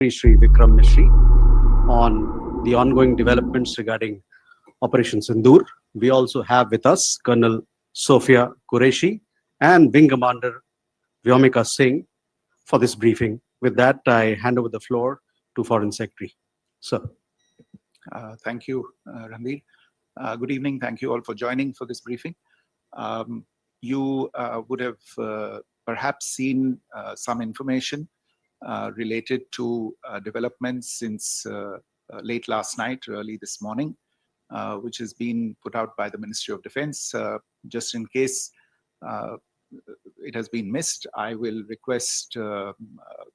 Shri Vikram Mishri on the ongoing developments regarding Operation Sindoor. We also have with us Colonel Sophia Qureshi and Wing Commander Vyomika Singh for this briefing. With that, I hand over the floor to Foreign Secretary. Sir. Thank you, Ranveer. Good evening. Thank you all for joining for this briefing. You would have perhaps seen some information related to developments since late last night, early this morning, which has been put out by the Ministry of Defense. Just in case it has been missed, I will request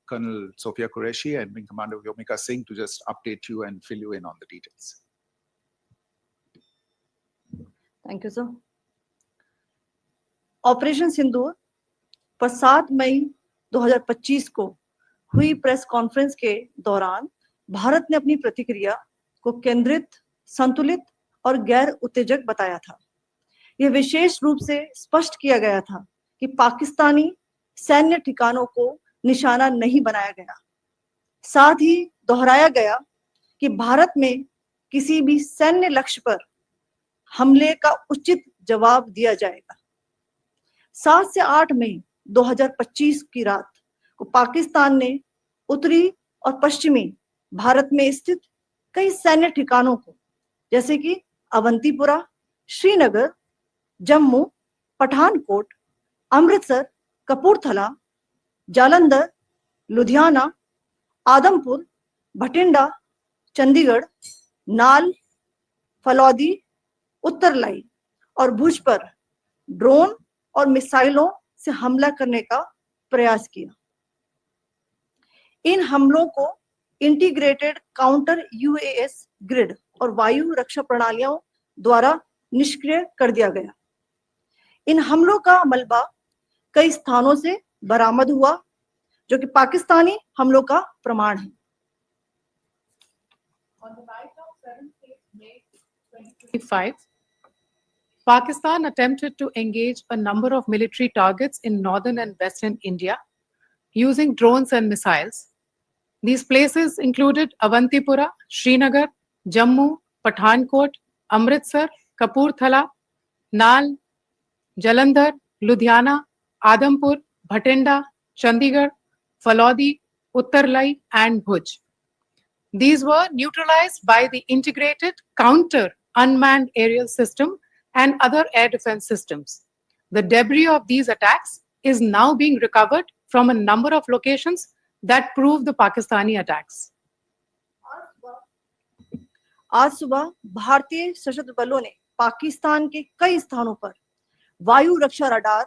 Colonel Sophia Qureshi and Wing Commander Vyomika Singh to just update you and fill you in on the details. Thank you, sir. Operation Sindoor पर 7 मई 2025 को हुई press conference के दौरान भारत ने अपनी प्रतिक्रिया को केंद्रित, संतुलित और गैर उत्तेजक बताया था। यह विशेष रूप से स्पष्ट किया गया था कि पाकिस्तानी सैन्य ठिकानों को निशाना नहीं बनाया गया। साथ ही दोहराया गया कि भारत में किसी भी सैन्य लक्ष्य पर हमले का उचित जवाब दिया जाएगा। 7 से 8 मई 2025 की रात को पाकिस्तान ने उत्तरी और पश्चिमी भारत में स्थित कई सैन्य ठिकानों को, जैसे कि अवंतीपुरा, श्रीनगर, जम्मू, पठानकोट, अमृतसर, कपूरथला, जालंधर, लुधियाना, आदमपुर, भटिंडा, चंडीगढ़, नाल, फलौदी, उत्तरलाई और भुज पर ड्रोन और मिसाइलों से हमला करने का प्रयास किया। इन हमलों को इंटीग्रेटेड काउंटर यूएस ग्रिड और वायु रक्षा प्रणालियों द्वारा निष्क्रिय कर दिया गया। इन हमलों का मलबा कई स्थानों से बरामद हुआ, जो कि पाकिस्तानी हमलों का प्रमाण है। On the night of 7th May 2025, Pakistan attempted to engage a number of military targets in northern and western India using drones and missiles. These places included Avantipura, Srinagar, Jammu, Pathankot, Amritsar, Kapurthala, Nal, Jalandhar, Ludhiana, Adampur, Bhatinda, Chandigarh, Falodi, Uttarlai, and Bhuj. These were neutralized by the integrated counter unmanned aerial system and other air defense systems. The debris of these attacks is now being recovered from a number of locations that prove the Pakistani attacks. आज सुबह भारतीय सशस्त्र बलों ने पाकिस्तान के कई स्थानों पर वायु रक्षा रडार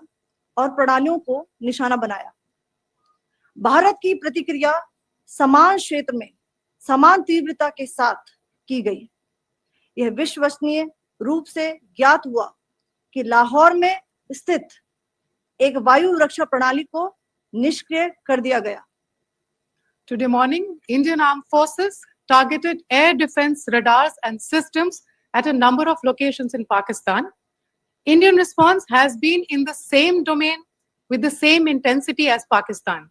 और प्रणालियों को निशाना बनाया। भारत की प्रतिक्रिया समान क्षेत्र में समान तीव्रता के साथ की गई। यह विश्वसनीय रूप से ज्ञात हुआ कि लाहौर में स्थित एक वायु रक्षा प्रणाली को निष्क्रिय कर दिया गया। Today morning, Indian Armed Forces targeted air defense radars and systems at a number of locations in Pakistan. Indian response has been in the same domain with the same intensity as Pakistan.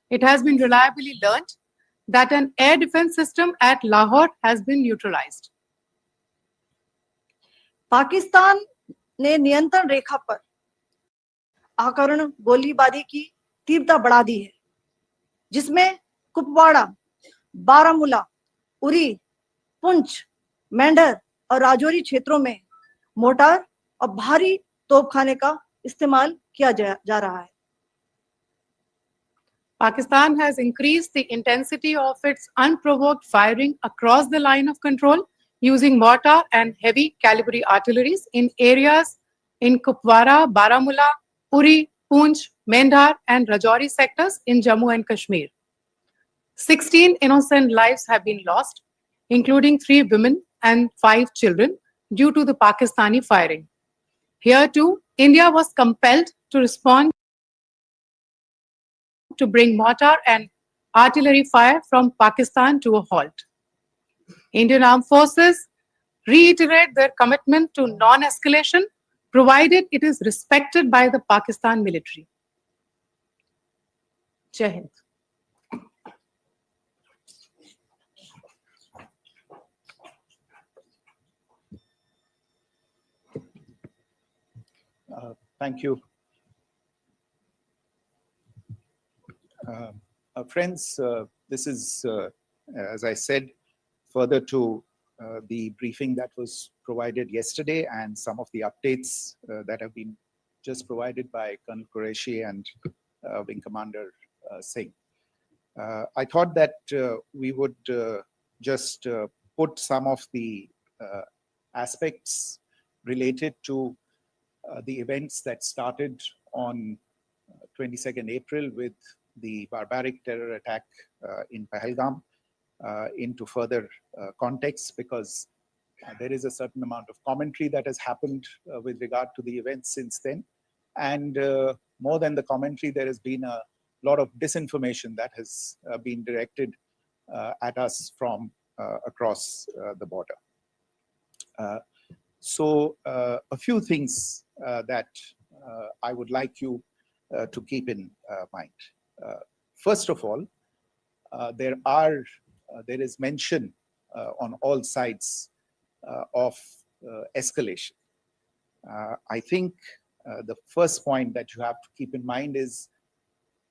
It has been reliably learnt that an air defense system at Lahore has been neutralized. Pakistan ने नियंत्रण रेखा पर आकरण गोलीबारी की तीव्रता बढ़ा दी है, जिसमें कुपवाड़ा, बारामूला, उरी, पुंछ, मेंढर और राजौरी क्षेत्रों में मोर्टार और भारी तोपखाने का इस्तेमाल किया जा रहा है। Pakistan has increased the intensity of its unprovoked firing across the line of control using mortar and heavy calibre artilleries in areas in Kupwara, Baramulla, Uri, Poonch, Mendhar and Rajouri sectors in Jammu and Kashmir. 16 innocent lives have been lost, including 3 women and 5 children, due to the Pakistani firing. Here too, India was compelled to respond to bring mortar and artillery fire from Pakistan to a halt. Indian Armed Forces reiterate their commitment to non-escalation, provided it is respected by the Pakistan military. Jai Hind. Thank you. Friends, this is, as I said, further to the briefing that was provided yesterday and some of the updates that have been just provided by Colonel Qureshi and Wing Commander Singh. I thought that we would just put some of the aspects related to the events that started on 22nd April with the barbaric terror attack in Pahalgam into further context, because there is a certain amount of commentary that has happened with regard to the events since then. And more than the commentary, there has been a lot of disinformation that has been directed at us from across the border. So a few things that I would like you to keep in mind. First of all, there is mention on all sides of escalation. I think the first point that you have to keep in mind is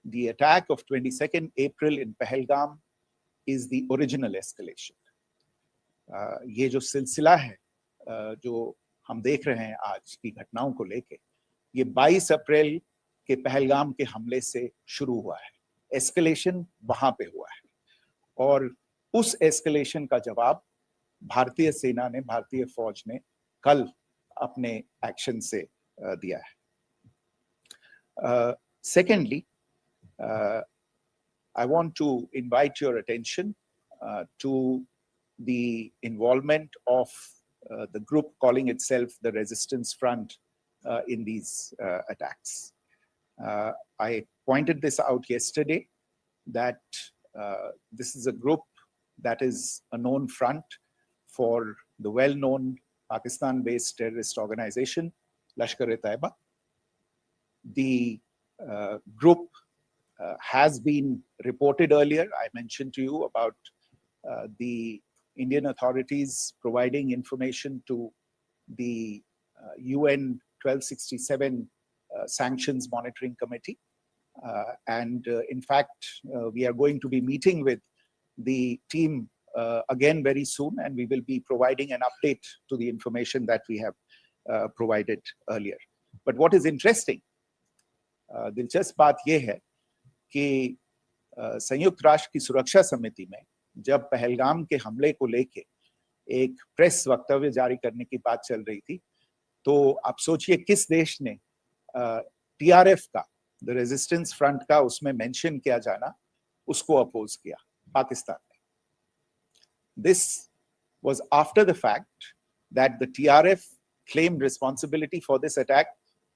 the attack of 22nd April in Pahalgam is the original escalation. ये जो सिलसिला है जो हम देख रहे हैं आज की घटनाओं को लेके, ये 22 अप्रैल के पहलगाम के हमले से शुरू हुआ है. एस्केलेशन वहां पे हुआ है और उस एस्केलेशन का जवाब भारतीय सेना ने, भारतीय फौज ने कल अपने एक्शन से दिया है. Secondly, I want to invite your attention to the involvement of the group calling itself the Resistance Front in these attacks. I pointed this out yesterday that this is a group that is a known front for the well-known Pakistan-based terrorist organization, Lashkar-e-Taiba. The group has been reported earlier. I mentioned to you about the Indian authorities providing information to the UN 1267 Sanctions Monitoring Committee. In fact, we are going to be meeting with the team again very soon, and we will be providing an update to the information that we have provided earlier. But what is interesting, दिलचस्प बात यह है कि संयुक्त राष्ट्र की सुरक्षा समिति में जब पहलगाम के हमले को लेके एक प्रेस वक्तव्य जारी करने की बात चल रही थी, तो आप सोचिए किस देश ने टीआरएफ का, द रेजिस्टेंस फ्रंट का उसमें मेंशन किया जाना, उसको अपोज किया, पाकिस्तान ने. This was after the fact that the TRF claimed responsibility for this attack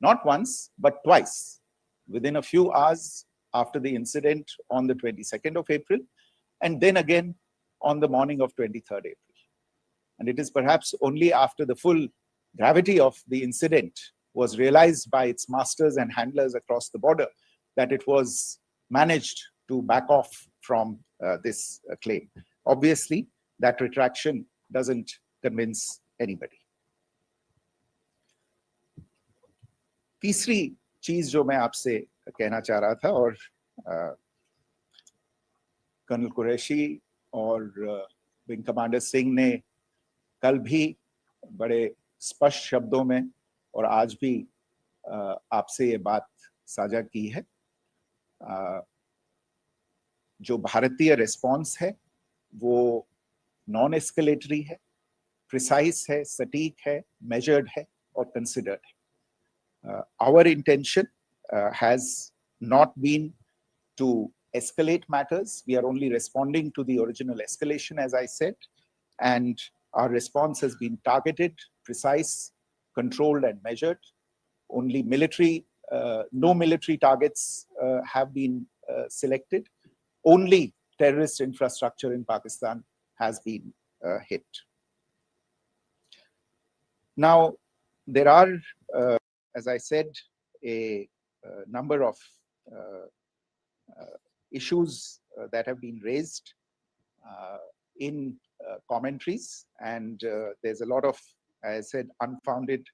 not once but twice within a few hours after the incident on the 22nd of April, and then again on the morning of 23rd April. And it is perhaps only after the full gravity of the incident was realized by its masters and handlers across the border that it was managed to back off from this claim. Obviously, that retraction doesn't convince anybody. तीसरी चीज जो मैं आपसे कहना चाह रहा था, और कर्नल कुरैशी और विंग कमांडर सिंह ने कल भी बड़े स्पष्ट शब्दों में और आज भी आपसे ये बात साझा की है. जो भारतीय रिस्पॉन्स है वो नॉन एस्केलेटरी है, प्रिसाइज है, सटीक है, मेजर्ड है और कंसिडर्ड है. Our intention has not been to escalate matters. We are only responding to the original escalation, as I said, and our response has been targeted, precise, controlled and measured. Only military, no military targets have been selected. Only terrorist infrastructure in Pakistan has been hit. Now, there are, as I said, a number of issues that have been raised in commentaries, and there's a lot of, as I said, unfounded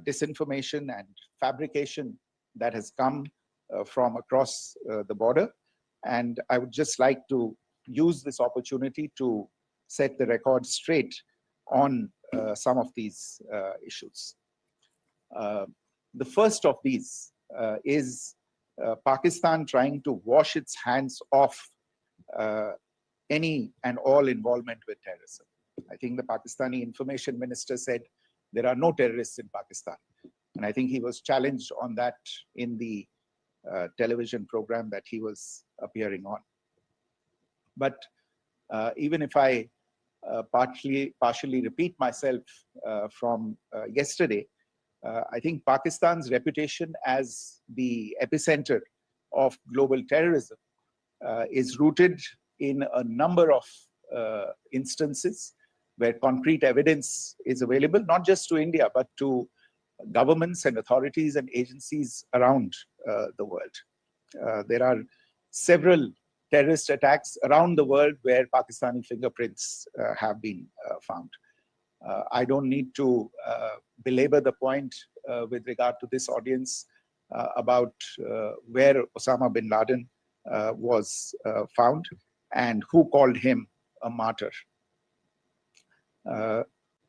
disinformation and fabrication that has come from across the border. And I would just like to use this opportunity to set the record straight on some of these issues. The first of these is Pakistan trying to wash its hands off any and all involvement with terrorism. I think the Pakistani information minister said there are no terrorists in Pakistan. And I think he was challenged on that in the television program that he was appearing on. But even if I partially repeat myself from yesterday, I think Pakistan's reputation as the epicenter of global terrorism is rooted in a number of instances where concrete evidence is available, not just to India, but to governments and authorities and agencies around the world. There are several terrorist attacks around the world where Pakistani fingerprints have been found. I don't need to belabor the point with regard to this audience about where Osama bin Laden was found and who called him a martyr.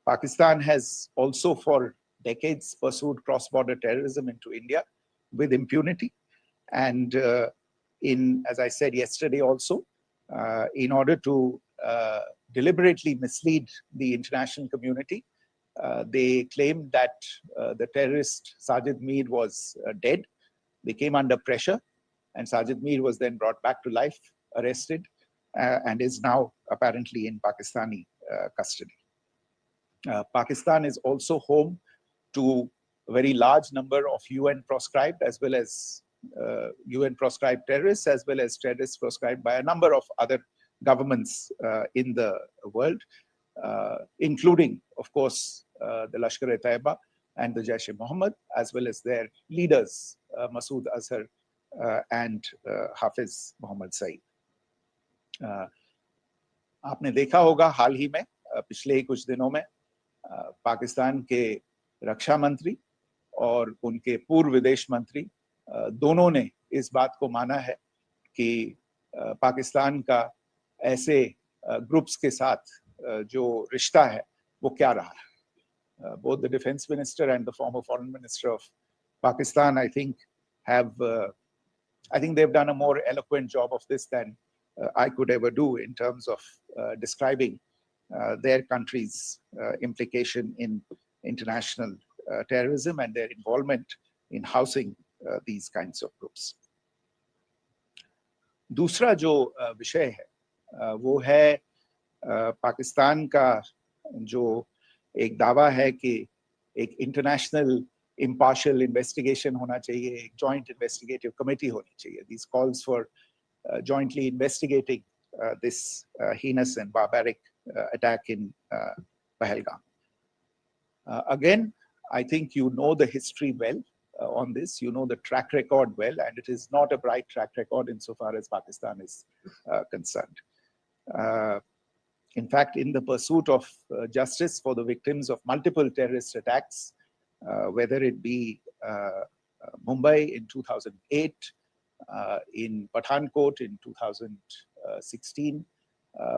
Pakistan has also for decades pursued cross-border terrorism into India with impunity. And as I said yesterday also, in order to deliberately mislead the international community, they claimed that the terrorist Sajid Mir was dead. They came under pressure, and Sajid Mir was then brought back to life, arrested, and is now apparently in Pakistani custody. Pakistan is also home to a very large number of UN proscribed as well as UN proscribed terrorists, as well as terrorists proscribed by a number of other governments in the world, including, of course, the Lashkar-e-Taiba and the Jaish-e-Mohammed, as well as their leaders, Masood Azhar and Hafiz Mohammed Saeed. आपने देखा होगा हाल ही में पिछले ही कुछ दिनों में पाकिस्तान के रक्षा मंत्री और उनके पूर्व विदेश मंत्री दोनों ने इस बात को माना है कि पाकिस्तान का ऐसे ग्रुप्स के साथ जो रिश्ता है वो क्या रहा है. Both the defense minister and the former foreign minister of Pakistan, I think they've done a more eloquent job of this than I could ever do in terms of describing their country's implication in international terrorism and their involvement in housing these kinds of groups. दूसरा जो विषय है वो है पाकिस्तान का जो एक दावा है कि एक इंटरनेशनल impartial investigation होना चाहिए, एक joint investigative committee होनी चाहिए. These calls for jointly investigating this heinous and barbaric attack in Pahalgam. Again, I think you know the history well on this. You know the track record well, and it is not a bright track record insofar as Pakistan is concerned. In fact, in the pursuit of justice for the victims of multiple terrorist attacks, whether it be Mumbai in 2008, in Pathankot in 2016,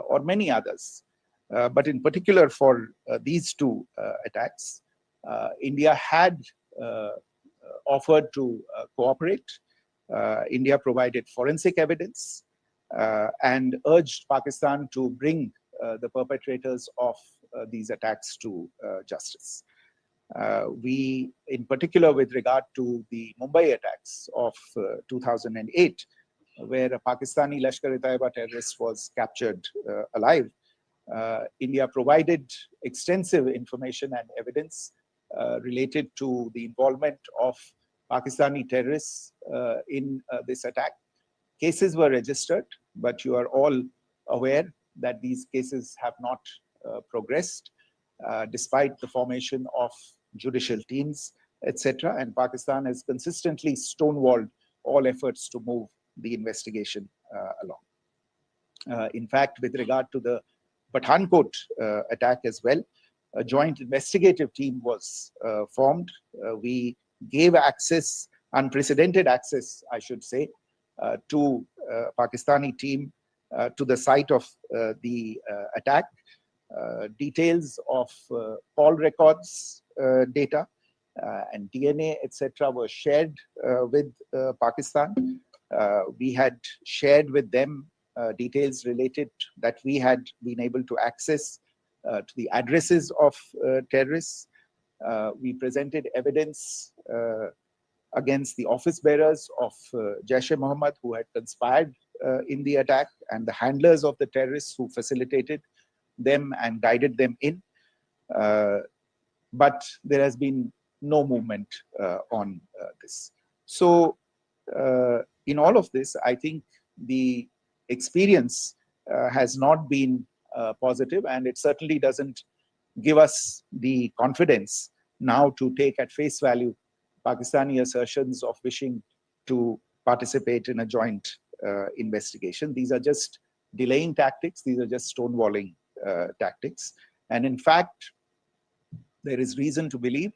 or many others. But in particular for these two attacks, India had offered to cooperate. India provided forensic evidence and urged Pakistan to bring the perpetrators of these attacks to justice. We, in particular with regard to the Mumbai attacks of 2008, where a Pakistani Lashkar-e-Taiba terrorist was captured alive, India provided extensive information and evidence related to the involvement of Pakistani terrorists in this attack. Cases were registered, but you are all aware that these cases have not progressed despite the formation of judicial teams, etc. And Pakistan has consistently stonewalled all efforts to move the investigation along. In fact, with regard to the Pathankot attack as well, a joint investigative team was formed. We gave access, unprecedented access, I should say, to Pakistani team to the site of the attack. Details of call records data and DNA, etc., were shared with Pakistan. We had shared with them details related that we had been able to access to the addresses of terrorists. We presented evidence against the office bearers of Jaish-e-Mohammed who had conspired in the attack, and the handlers of the terrorists who facilitated them and guided them in. But there has been no movement on this. So in all of this, I think the experience has not been positive, and it certainly doesn't give us the confidence now to take at face value Pakistani assertions of wishing to participate in a joint investigation. These are just delaying tactics. These are just stonewalling tactics. And in fact, there is reason to believe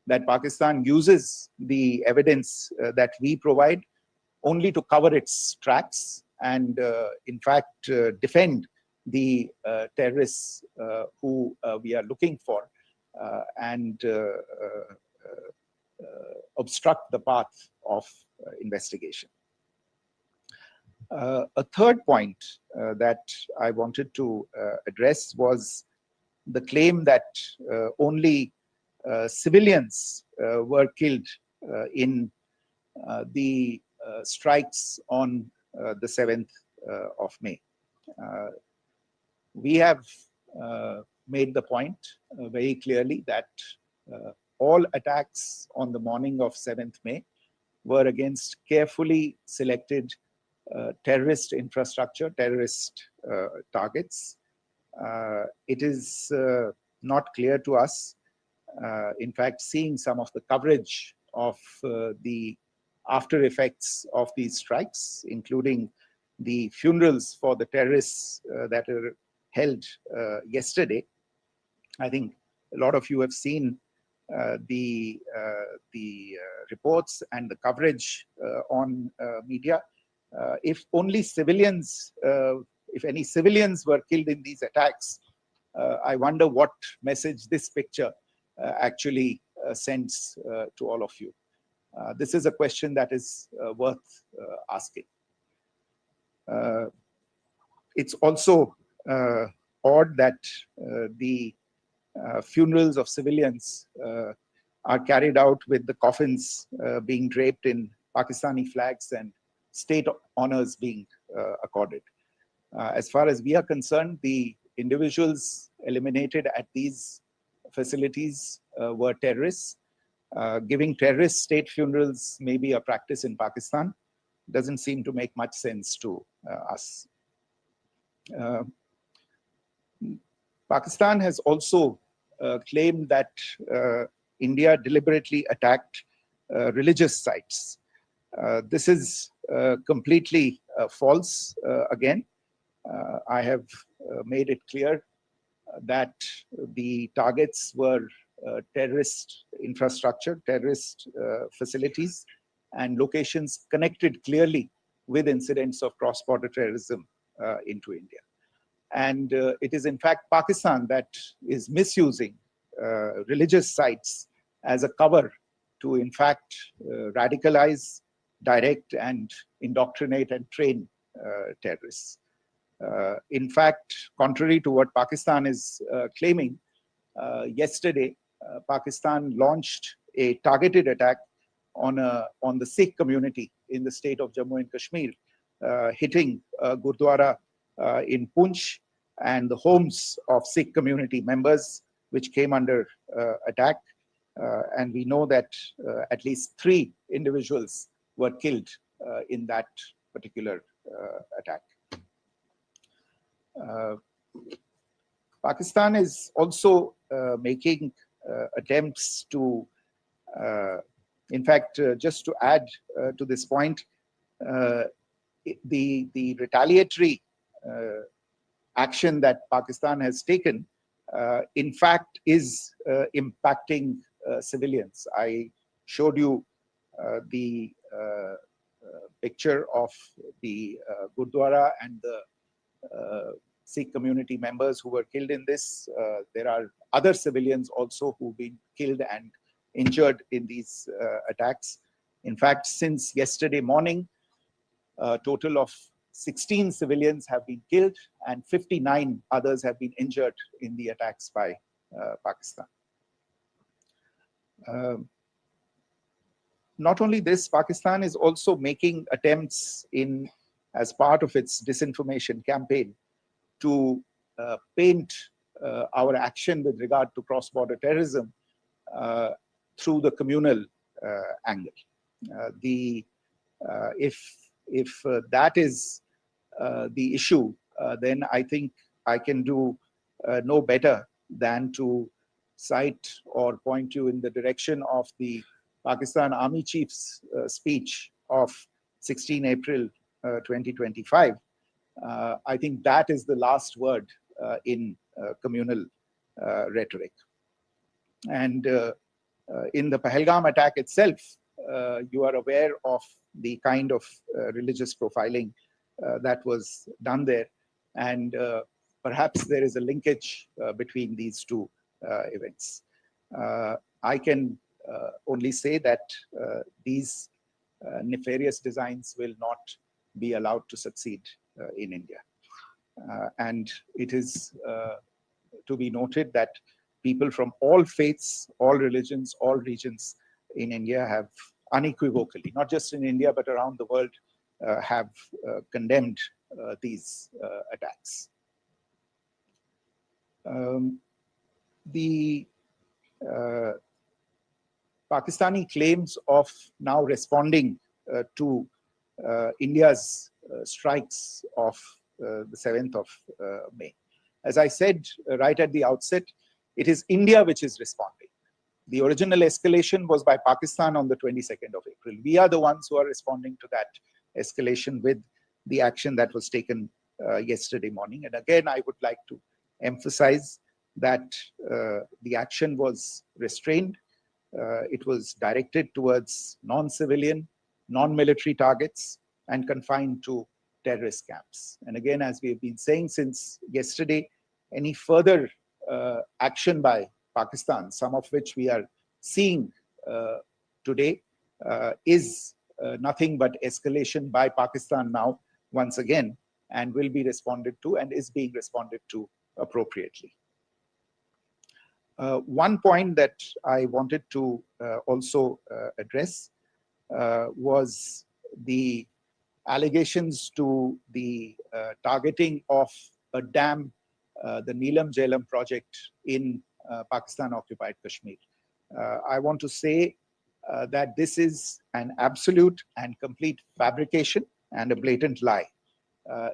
that Pakistan uses the evidence that we provide only to cover its tracks and, in fact, defend the terrorists who we are looking for and obstruct the path of investigation. A third point that I wanted to address was the claim that only civilians were killed in the strikes on the 7th of May. We have made the point very clearly that all attacks on the morning of 7th May were against carefully selected terrorist infrastructure, terrorist targets. It is not clear to us, in fact, seeing some of the coverage of the after effects of these strikes, including the funerals for the terrorists that are held yesterday. I think a lot of you have seen the reports and the coverage on media. If only civilians, if any civilians were killed in these attacks, I wonder what message this picture actually sends to all of you. This is a question that is worth asking. It's also odd that the funerals of civilians are carried out with the coffins being draped in Pakistani flags and state honors being accorded. As far as we are concerned, the individuals eliminated at these facilities were terrorists. Giving terrorist state funerals may be a practice in Pakistan. Doesn't seem to make much sense to us. Pakistan has also claimed that India deliberately attacked religious sites. This is completely false again. I have made it clear that the targets were terrorist infrastructure, terrorist facilities, and locations connected clearly with incidents of cross-border terrorism into India. And it is in fact Pakistan that is misusing religious sites as a cover to in fact radicalize, direct, and indoctrinate and train terrorists. In fact, contrary to what Pakistan is claiming, yesterday Pakistan launched a targeted attack on the Sikh community in the state of Jammu and Kashmir, hitting Gurdwara in Poonch and the homes of Sikh community members, which came under attack. And we know that at least 3 individuals were killed in that particular attack. Pakistan is also making attempts to, in fact, just to add to this point, the retaliatory action that Pakistan has taken in fact is impacting civilians. I showed you the picture of the Gurdwara and the Sikh community members who were killed in this. There are other civilians also who've been killed and injured in these attacks. In fact, since yesterday morning, a total of 16 civilians have been killed and 59 others have been injured in the attacks by Pakistan. Not only this, Pakistan is also making attempts as part of its disinformation campaign to paint our action with regard to cross-border terrorism through the communal angle. If that is the issue, then I think I can do no better than to cite or point you in the direction of the Pakistan Army Chief's speech of 16 April 2025. I think that is the last word in communal rhetoric. And in the Pahalgam attack itself, you are aware of the kind of religious profiling that was done there. And perhaps there is a linkage between these two events. I can only say that these nefarious designs will not be allowed to succeed in India. And it is to be noted that people from all faiths, all religions, all regions in India have unequivocally, not just in India, but around the world, have condemned these attacks. The Pakistani claims of now responding to India's strikes of the 7th of May. As I said right at the outset, it is India which is responding. The original escalation was by Pakistan on the 22nd of April. We are the ones who are responding to that escalation with the action that was taken yesterday morning. And again, I would like to emphasize that the action was restrained. It was directed towards non-civilian, non-military targets and confined to terrorist camps. And again, as we have been saying since yesterday, any further action by Pakistan, some of which we are seeing today, is nothing but escalation by Pakistan now, once again, and will be responded to and is being responded to appropriately. One point that I wanted to also address was the allegations to the targeting of a dam, the Neelam Jhelum project in Pakistan-occupied Kashmir. I want to say that this is an absolute and complete fabrication and a blatant lie.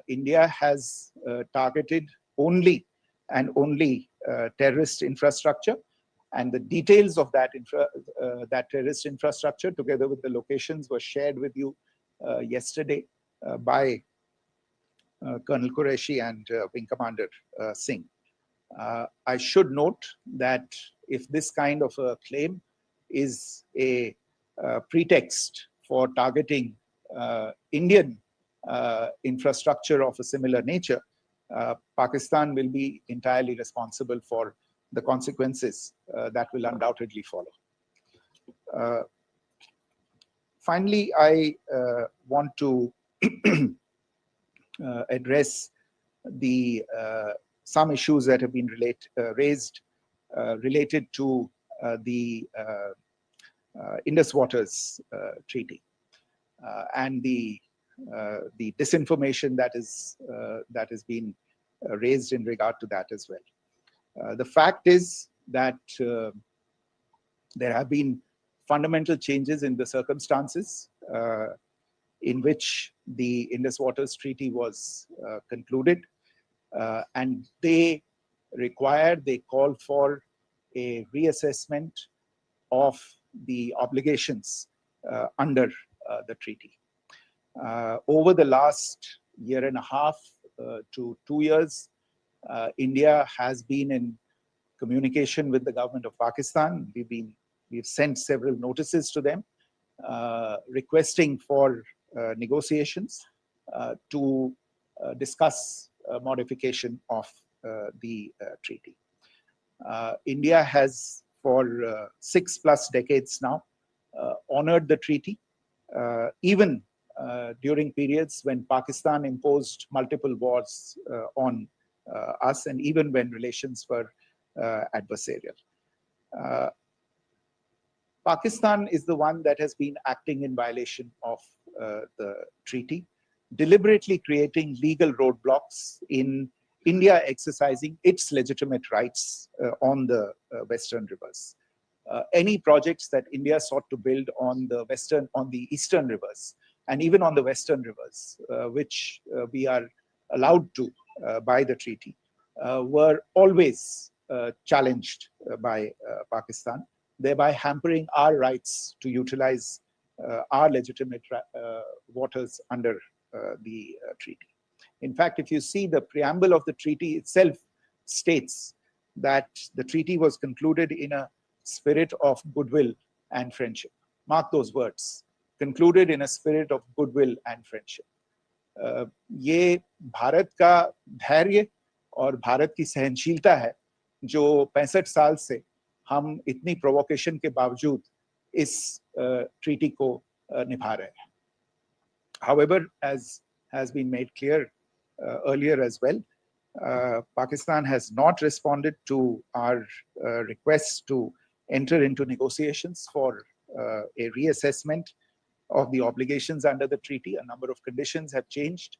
India has targeted only and only terrorist infrastructure, and the details of that terrorist infrastructure, together with the locations, were shared with you yesterday by Colonel Qureshi and Wing Commander Singh. I should note that if this kind of a claim is a pretext for targeting Indian infrastructure of a similar nature, Pakistan will be entirely responsible for the consequences that will undoubtedly follow. Finally, I want to address some issues that have been raised related to the Indus Waters Treaty and the disinformation that has been raised in regard to that as well. The fact is that there have been fundamental changes in the circumstances in which the Indus Waters Treaty was concluded, and they call for a reassessment of the obligations under the treaty. Over the last year and a half to 2 years, India has been in communication with the government of Pakistan. We've sent several notices to them requesting for negotiations to discuss modification of the treaty. India has for 6+ decades now honored the treaty, even during periods when Pakistan imposed multiple wars on us, and even when relations were adversarial. Pakistan is the one that has been acting in violation of the treaty, deliberately creating legal roadblocks in India exercising its legitimate rights on the Western rivers. Any projects that India sought to build on the Eastern rivers, and even on the Western rivers, which we are allowed to by the treaty, were always challenged by Pakistan, thereby hampering our rights to utilize our legitimate waters under the treaty. In fact, if you see, the preamble of the treaty itself states that the treaty was concluded in a spirit of goodwill and friendship. Mark those words, concluded in a spirit of goodwill and friendship. ये भारत का धैर्य और भारत की सहनशीलता है जो 65 साल से हम इतनी प्रोवोकेशन के बावजूद इस ट्रीटी को निभा रहे हैं. However, as has been made clear earlier as well, Pakistan has not responded to our requests to enter into negotiations for a reassessment of the obligations under the treaty. A number of conditions have changed.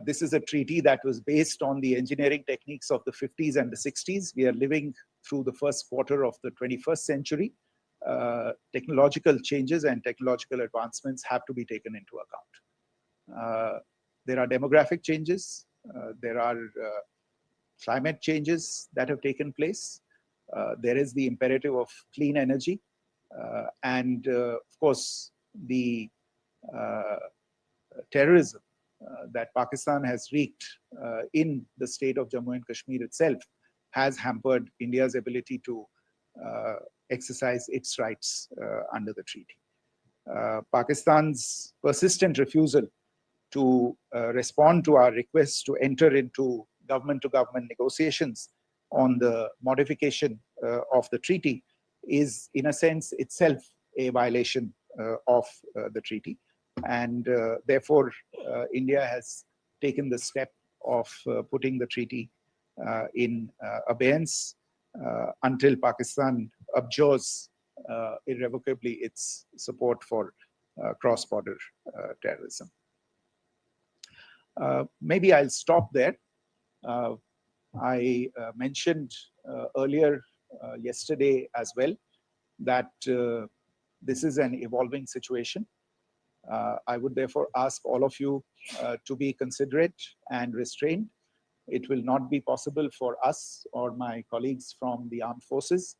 This is a treaty that was based on the engineering techniques of the 50s and the 60s. We are living through the first quarter of the 21st century. Technological changes and technological advancements have to be taken into account. There are demographic changes. There are climate changes that have taken place. There is the imperative of clean energy. And of course, the terrorism that Pakistan has wreaked in the state of Jammu and Kashmir itself has hampered India's ability to exercise its rights under the treaty. Pakistan's persistent refusal to respond to our requests to enter into government-to-government negotiations on the modification of the treaty is, in a sense, itself a violation of the treaty. And therefore, India has taken the step of putting the treaty in abeyance until Pakistan abjures irrevocably its support for cross-border terrorism. Maybe I'll stop there. I mentioned earlier yesterday as well that this is an evolving situation. I would therefore ask all of you to be considerate and restrained. It will not be possible for us or my colleagues from the armed forces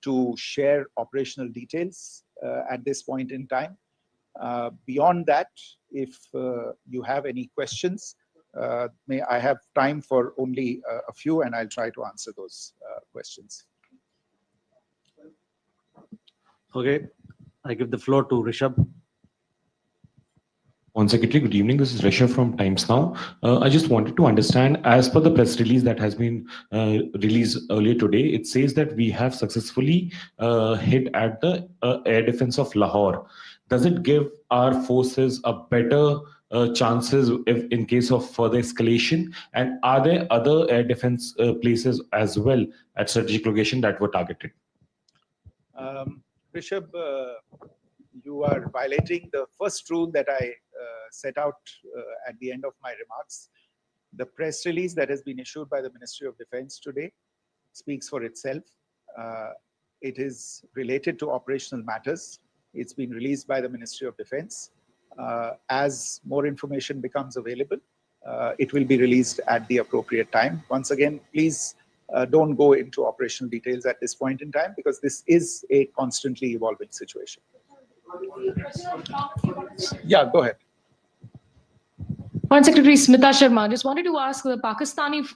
to share operational details at this point in time. Beyond that, if you have any questions, may I have time for only a few, and I'll try to answer those questions. Okay, I give the floor to Rishabh. On Secretary, good evening. This is Rishabh from Times Now. I just wanted to understand, as per the press release that has been released earlier today, it says that we have successfully hit at the air defense of Lahore. Does it give our forces a better chances if in case of further escalation? And are there other air defense places as well at strategic location that were targeted? Rishabh, you are violating the first rule that I set out at the end of my remarks. The press release that has been issued by the Ministry of Defense today speaks for itself. It is related to operational matters. It's been released by the Ministry of Defense. As more information becomes available, it will be released at the appropriate time. Once again, please don't go into operational details at this point in time, because this is a constantly evolving situation. Yeah, go ahead. Foreign Secretary Smita Sharma, just wanted to ask, the Pakistani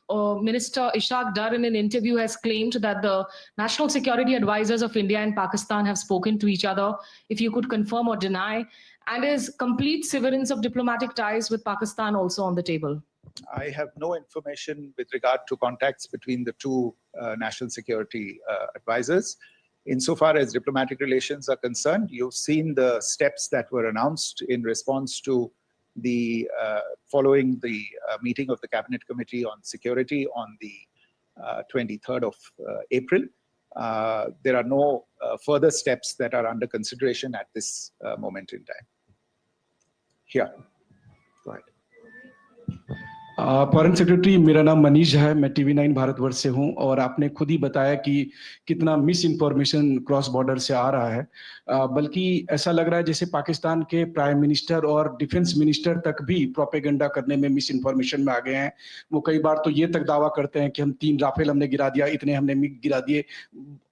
Minister Ishaq Dar in an interview has claimed that the national security advisors of India and Pakistan have spoken to each other. If you could confirm or deny, and is complete severance of diplomatic ties with Pakistan also on the table? I have no information with regard to contacts between the two national security advisors. Insofar as diplomatic relations are concerned, you've seen the steps that were announced in response to the following the meeting of the Cabinet Committee on Security on the 23rd of April. There are no further steps that are under consideration at this moment in time. Here, go ahead. Foreign secretary, मेरा नाम मनीष है, मैं TV9 Bharatvarsh से हूं और आपने खुद ही बताया कि कितना मिस इन्फॉर्मेशन क्रॉस बॉर्डर से आ रहा है, बल्कि ऐसा लग रहा है जैसे पाकिस्तान के प्राइम मिनिस्टर और डिफेंस मिनिस्टर तक भी प्रोपेगेंडा करने में मिस इन्फॉर्मेशन में आ गए हैं। वो कई बार तो ये तक दावा करते हैं कि हम 3 राफेल हमने गिरा दिया, इतने हमने मिग गिरा दिए,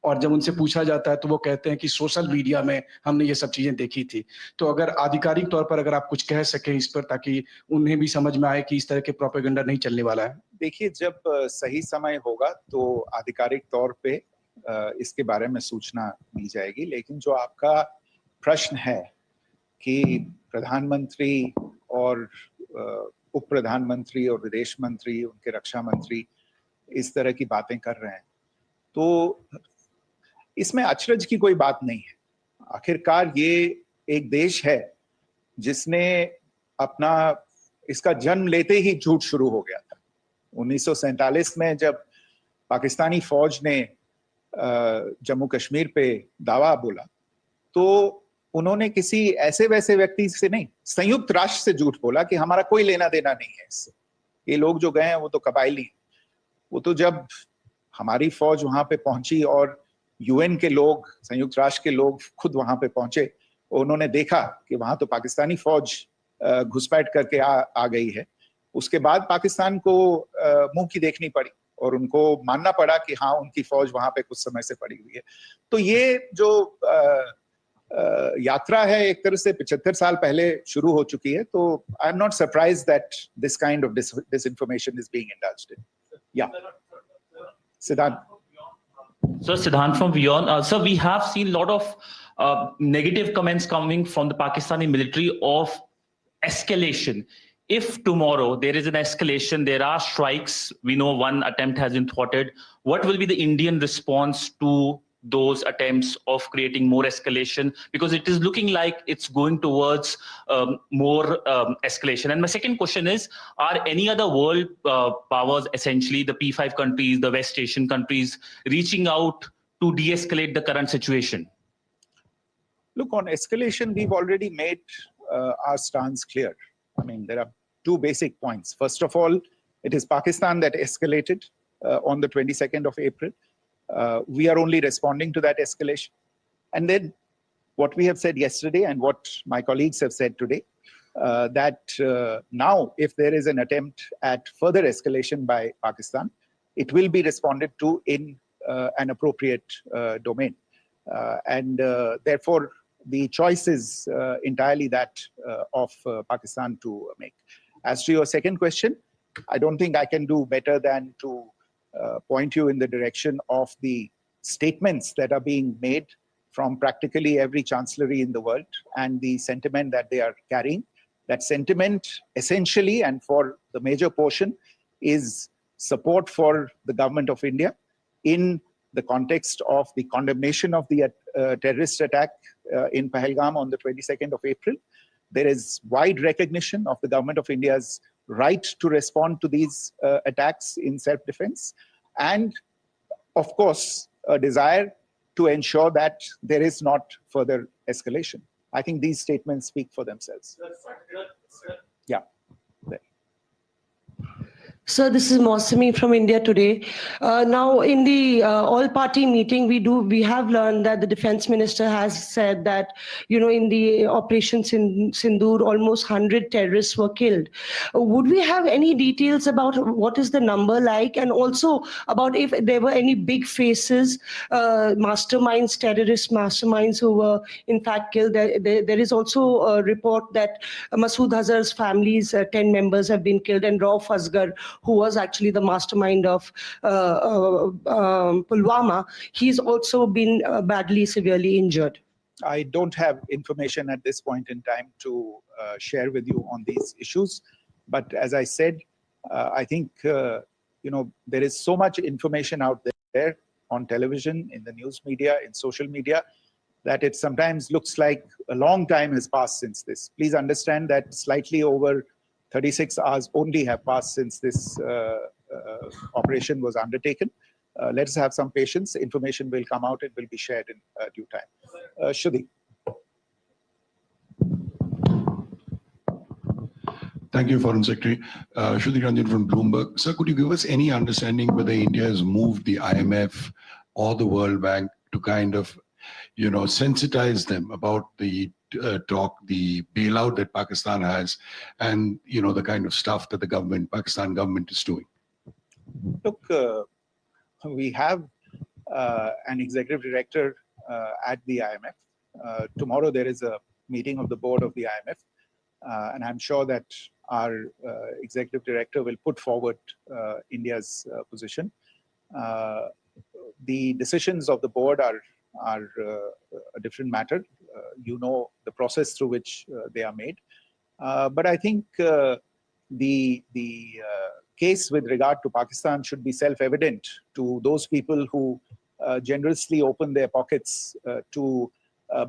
और जब उनसे पूछा जाता है तो वो कहते हैं कि सोशल मीडिया में हमने ये सब चीजें देखी थी। तो अगर आधिकारिक तौर पर अगर आप कुछ कह सकें इस पर, ताकि उन्हें भी समझ में आए कि इस तरह के प्रोपेगेंडा नहीं चलने वाला है। देखिए, जब सही समय होगा तो आधिकारिक तौर पे इसके बारे में सूचना दी जाएगी, लेकिन जो आपका प्रश्न है कि प्रधानमंत्री और उप प्रधानमंत्री और विदेश मंत्री, उनके रक्षा मंत्री इस तरह की बातें कर रहे हैं, तो इसमें अचरज की कोई बात नहीं है। आखिरकार ये एक देश है जिसने अपना इसका जन्म लेते ही झूठ शुरू हो गया था। 1947 में जब पाकिस्तानी फौज ने जम्मू कश्मीर पे दावा बोला, तो उन्होंने किसी ऐसे वैसे व्यक्ति से नहीं, संयुक्त राष्ट्र से झूठ बोला कि हमारा कोई लेना देना नहीं है इससे, ये लोग जो गए हैं वो तो कबायली हैं। वो तो जब हमारी फौज वहां पे पहुंची और UN के लोग, संयुक्त राष्ट्र के लोग खुद वहां पे पहुंचे, उन्होंने देखा कि वहां तो पाकिस्तानी फौज घुसपैठ करके आ गई है, उसके बाद पाकिस्तान को मुंह की देखनी पड़ी और उनको मानना पड़ा कि हाँ, उनकी फौज वहां पे कुछ समय से पड़ी हुई है। तो ये जो यात्रा है एक तरह से 75 साल पहले शुरू हो चुकी है, तो I am not surprised that this kind of disinformation is being indulged in. Yeah, Siddhant. So Siddhant from Beyond. So we have seen a lot of negative comments coming from the Pakistani military of escalation. If tomorrow there is an escalation, there are strikes, we know one attempt has been thwarted, what will be the Indian response to those attempts of creating more escalation? Because it is looking like it's going towards more escalation. And my second question is, are any other world powers, essentially the P5 countries, the West Asian countries, reaching out to de-escalate the current situation? Look, on escalation, we've already made our stance clear. I mean, there are two basic points. First of all, it is Pakistan that escalated on the 22nd of April. We are only responding to that escalation. And then what we have said yesterday and what my colleagues have said today, that now if there is an attempt at further escalation by Pakistan, it will be responded to in an appropriate domain. And therefore, the choice is entirely that of Pakistan to make. As to your second question, I don't think I can do better than to point you in the direction of the statements that are being made from practically every chancellery in the world and the sentiment that they are carrying. That sentiment essentially, and for the major portion, is support for the government of India in the context of the condemnation of the terrorist attack in Pahalgam on the 22nd of April. There is wide recognition of the government of India's right to respond to these attacks in self-defense, and of course a desire to ensure that there is not further escalation. I think these statements speak for themselves. Yeah. Sir, this is Mosami from India Today. Now, in the all-party meeting, we have learned that the defense minister has said that, in the operations in Sindoor, almost 100 terrorists were killed. Would we have any details about what is the number like, and also about if there were any big faces, masterminds, terrorist masterminds who were in fact killed? There is also a report that Masood Azhar's family's 10 members have been killed, and Rauf Asghar, who was actually the mastermind of Pulwama, he's also been badly, severely injured. I don't have information at this point in time to share with you on these issues. But as I said, I think, there is so much information out there on television, in the news media, in social media, that it sometimes looks like a long time has passed since this. Please understand that slightly over 36 hours only have passed since this operation was undertaken. Let's have some patience. Information will come out. It will be shared in due time. Shruti. Thank you, Foreign Secretary. Shruti Ranjan from Bloomberg. Sir, could you give us any understanding whether India has moved the IMF or the World Bank to kind of, sensitize them about the the bailout that Pakistan has, and the kind of stuff that the Pakistan government is doing? Look, we have an executive director at the IMF. Tomorrow there is a meeting of the board of the IMF, and I'm sure that our executive director will put forward India's position. The decisions of the board are a different matter. You know the process through which they are made. But I think the case with regard to Pakistan should be self-evident to those people who generously open their pockets to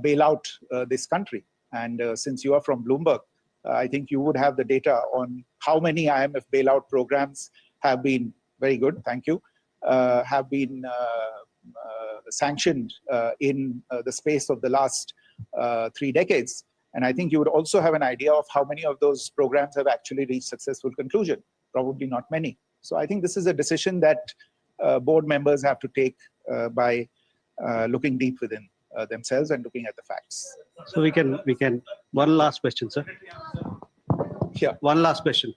bail out this country. And since you are from Bloomberg, I think you would have the data on how many IMF bailout programs have been, very good, thank you, have been sanctioned in the space of the last 3 decades. And I think you would also have an idea of how many of those programs have actually reached successful conclusion. Probably not many. So I think this is a decision that board members have to take by looking deep within themselves and looking at the facts. So we can, one last question, sir. Yeah. One last question.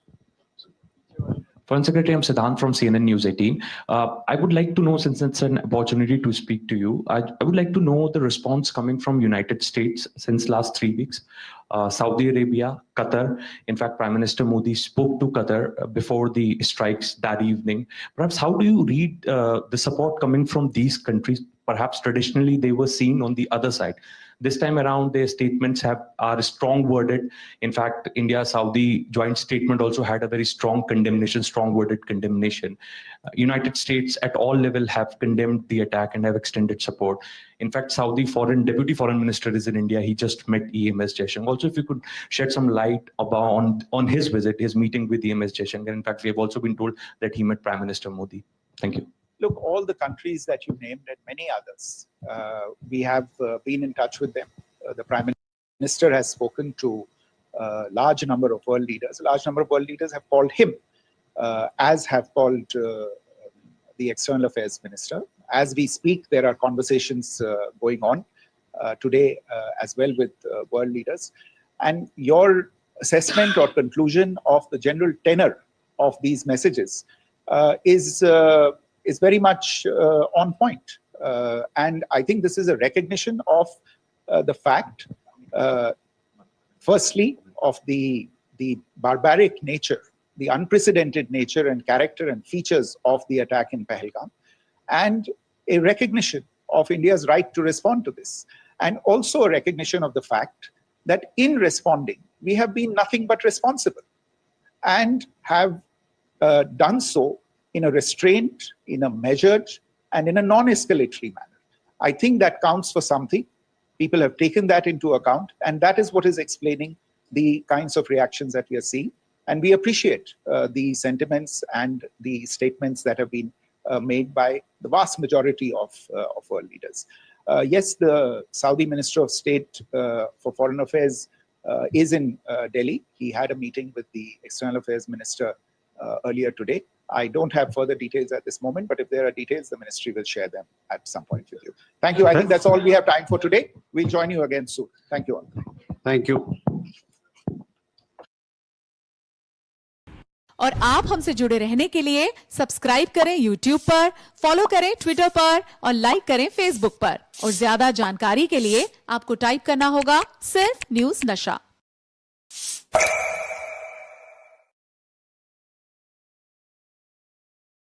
Foreign Secretary, I'm Siddhant from CNN News 18. I would like to know, since it's an opportunity to speak to you, I would like to know the response coming from United States since last 3 weeks. Saudi Arabia, Qatar. In fact, Prime Minister Modi spoke to Qatar before the strikes that evening. Perhaps how do you read the support coming from these countries? Perhaps traditionally they were seen on the other side. This time around, their statements are strong worded. In fact, India-Saudi joint statement also had a very strong condemnation, strong worded condemnation. United States at all level have condemned the attack and have extended support. In fact, Saudi Deputy Foreign Minister is in India. He just met EMS Jaishankar. Also, if you could shed some light about on his visit, his meeting with EMS Jaishankar. In fact, we have also been told that he met Prime Minister Modi. Thank you. Look, all the countries that you named and many others, we have been in touch with them. The Prime Minister has spoken to a large number of world leaders. A large number of world leaders have called him, as have called the External Affairs Minister. As we speak, there are conversations going on today as well with world leaders. And your assessment or conclusion of the general tenor of these messages is very much on point. And I think this is a recognition of the fact, firstly, of the barbaric nature, the unprecedented nature and character and features of the attack in Pahalgam, and a recognition of India's right to respond to this. And also a recognition of the fact that in responding, we have been nothing but responsible and have done so in a restrained, in a measured, and in a non-escalatory manner. I think that counts for something. People have taken that into account, and that is what is explaining the kinds of reactions that we are seeing. And we appreciate the sentiments and the statements that have been made by the vast majority of world leaders. Yes, the Saudi Minister of State for Foreign Affairs is in Delhi. He had a meeting with the External Affairs Minister earlier today. I don't have further details at this moment, but if there are details, the ministry will share them at some point with you. Thank you. I think that's all we have time for today. We'll join you again soon. Thank you all. Thank you. और आप हमसे जुड़े रहने के लिए subscribe करें YouTube पर, follow करें Twitter पर और लाइक करें Facebook पर। और ज्यादा जानकारी के लिए आपको टाइप करना होगा सिर्फ न्यूज़ नशा।